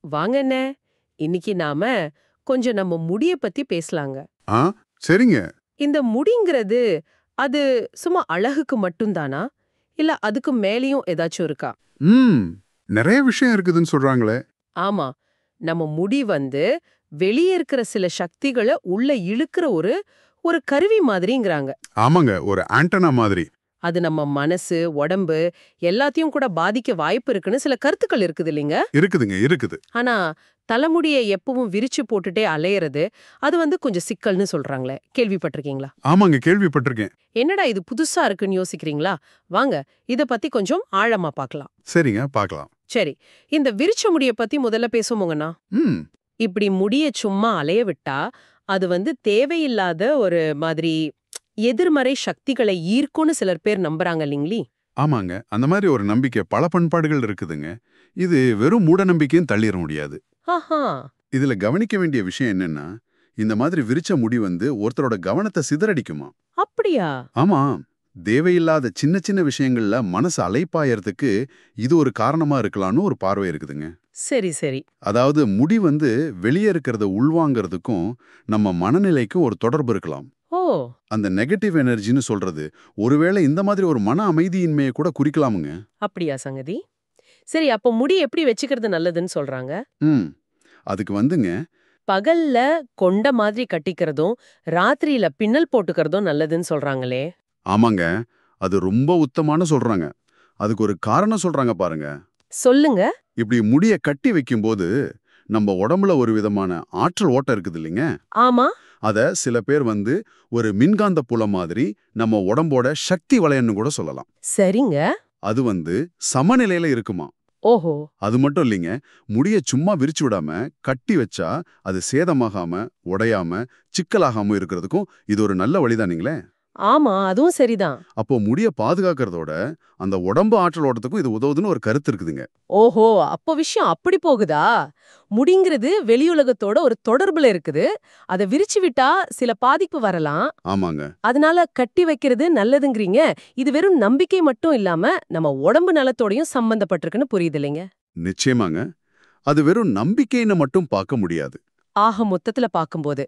வாங்க என்ன இன்னைக்கு நாம கொஞ்சம் நம்ம முடிய பத்தி பேசலாங்க. ஆ சரிங்க. இந்த முடிங்கிறது அது சும்மா அழகுக்கு மட்டும்தானா, இல்ல அதுக்கு மேலயும் ஏதாச்சும் இருக்கா? ம் நிறைய விஷயம் இருக்குதுன்னு சொல்றாங்களே. ஆமா, நம்ம முடி வெளியே இருக்கிற சில சக்திகளை உள்ள இழுக்கிற ஒரு ஒரு கருவி மாதிரிங்கிறாங்க. ஆமாங்க, ஒரு ஆண்டனா மாதிரி. அது நம்ம மனசு, உடம்பு எல்லாத்தையும் கூட பாதிக்க வாய்ப்பு இருக்குன்னு சில கருத்துக்கள் இருக்குது இல்லைங்க? இருக்குதுங்க, இருக்குது. ஆனா தலைமுடியை எப்பவும் விரிச்சு போட்டுட்டே அலையறது, அது கொஞ்சம் சிக்கல்னு சொல்றாங்களே, கேள்விப்பட்டிருக்கீங்களா? ஆமாங்க, கேள்விப்பட்டிருக்கேன். என்னடா இது புதுசா இருக்குன்னு யோசிக்கிறீங்களா? வாங்க, இத பத்தி கொஞ்சம் ஆழமா பார்க்கலாம். சரிங்க, பார்க்கலாம். சரி, இந்த விரிச்ச முடிய பத்தி முதல்ல பேசுவோங்கண்ணா. ம் இப்படி முடிய சும்மா அலைய விட்டா, அது தேவையில்லாத ஒரு மாதிரி எதிர்மறை சக்திகளை ஈர்க்கும்னு சிலர் பேர் நம்புறாங்க இல்லீங்களே? ஆமாங்க, அந்த மாதிரி ஒரு நம்பிக்கை பல பண்பாடுகள் இருக்குதுங்க. இது வெறும் மூட நம்பிக்கைன்னு தள்ளிட முடியாது. ஆஹா. இதுல கவனிக்க வேண்டிய விஷயம் என்னன்னா, இந்த மாதிரி விரிச்ச முடி ஒருத்தரோட கவனத்தை சிதறடிக்குமா. அப்படியா? ஆமா, தேவையில்லாத சின்ன சின்ன விஷயங்கள்ல மனசு அலைப்பாயறதுக்கு இது ஒரு காரணமா இருக்கலாம்னு ஒரு பார்வை இருக்குதுங்க. சரி சரி. அதாவது முடி வெளியே இருக்கிறத உள்வாங்கிறதுக்கும் நம்ம மனநிலைக்கும் ஒரு தொடர்பு இருக்கலாம். ஓ. அந்த நெகட்டிவ் எனர்ஜின்னு சொல்றது ஒருவேளை இந்த மாதிரி ஒரு மன அமைதியின்மையை கூட குறிக்கலாமுங்க. அப்படியா சங்கதி? சரி, அப்ப முடி எப்படி வச்சுக்கிறது நல்லதுன்னு சொல்றாங்க? ம் அதுக்கு பகல்ல கொண்ட மாதிரி கட்டிக்கிறதும், ராத்திரியில பின்னல் போட்டுக்கிறதும் நல்லதுன்னு சொல்றாங்களே. ஆமாங்க, அது ரொம்ப உத்தமான சொல்றாங்க. அதுக்கு ஒரு காரணம் சொல்றாங்க பாருங்க. சொல்லுங்க. இப்படி முடிய கட்டி வைக்கும்போது நம்ம உடம்புல ஒரு விதமான ஆற்றல் ஓட்டம் இருக்குது இல்லைங்க. ஆமா. அத சில பேர் ஒரு மின்காந்த புலம் மாதிரி நம்ம உடம்போட சக்தி வளையன்னு கூட சொல்லலாம். சரிங்க. அது சமநிலையில இருக்குமா. ஓஹோ. அது மட்டும் இல்லைங்க, முடிய சும்மா விரிச்சு விடாம கட்டி வச்சா அது சேதமாகாம, உடையாம, சிக்கலாகாம இருக்கிறதுக்கும் இது ஒரு நல்ல வழிதானீங்களே. ஆமா, அதுவும் சரிதான். அப்போ முடிய பாதுகாக்கிறதோட அந்த உடம்பு ஆற்றல் ஓட்டத்துக்கும் இது உதவுதுன்னு ஒரு கருத்து இருக்குதுங்க. ஓஹோ, அப்ப விஷயம் அப்படி போகுதா? முடிங்கிறது வெளியுலகத்தோட ஒரு தொடர்புல இருக்குது. அத விரிச்சு விட்டா சில பாதிப்பு வரலாம். ஆமாங்க. அதனால கட்டி வைக்கிறது நல்லதுங்கிறீங்க. இது வெறும் நம்பிக்கை மட்டும் இல்லாம நம்ம உடம்பு நலத்தோடையும் சம்பந்தப்பட்டிருக்குன்னு புரியுது இல்லைங்க? நிச்சயமாங்க. அது வெறும் நம்பிக்கைன்னு மட்டும் பார்க்க முடியாது. ஆக மொத்தத்துல பாக்கும்போது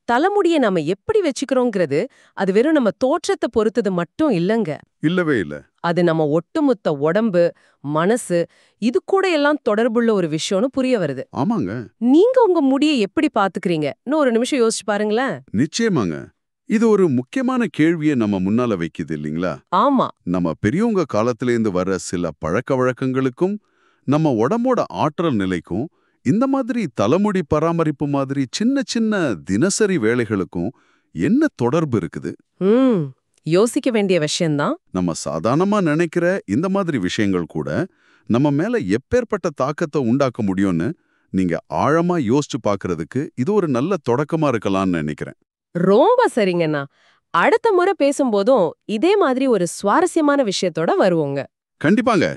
தலைமுடிய நாம எப்படி வச்சுக்கிறோங்கிறது அது வெறும் நம்ம தோற்றத்தை பொறுத்தது மட்டும் இல்லங்க. இல்லவே இல்ல. அது நம்ம ஒட்டுமொத்த உடம்பு, மனசு இது கூட எல்லாம் தொடர்புள்ள ஒரு விஷயம்னு புரிய வருது. ஆமாங்க. நீங்க உங்க முடியை எப்படி பாத்துக்கிறீங்க? இன்னும் ஒரு நிமிஷம் யோசிச்சு பாருங்களேன். நிச்சயமாங்க. இது ஒரு முக்கியமான கேள்வியை நம்ம முன்னால வைக்குது இல்லைங்களா? ஆமா. நம்ம பெரியவங்க காலத்திலேருந்து வர்ற சில பழக்க வழக்கங்களுக்கும் நம்ம உடம்போட ஆற்றல் நிலைக்கும் இந்த மாதிரி தலைமுடி பராமரிப்பு மாதிரி சின்ன சின்ன தினசரி வேலைகளுக்கும் என்ன தொடர்பு இருக்குது? யோசிக்க வேண்டிய விஷயம்தான். நம்ம சாதாரணமா நினைக்கிற இந்த மாதிரி விஷயங்கள் கூட நம்ம மேல எப்பேற்பட்ட தாக்கத்தை உண்டாக்க முடியும்னு நீங்க ஆழமா யோசிச்சு பார்க்கிறதுக்கு இது ஒரு நல்ல தொடக்கமா இருக்கலாம்னு நினைக்கிறேன். ரொம்ப சரிங்கண்ணா. அடுத்த முறை பேசும்போதும் இதே மாதிரி ஒரு சுவாரஸ்யமான விஷயத்தோட வருவோங்க. கண்டிப்பாங்க.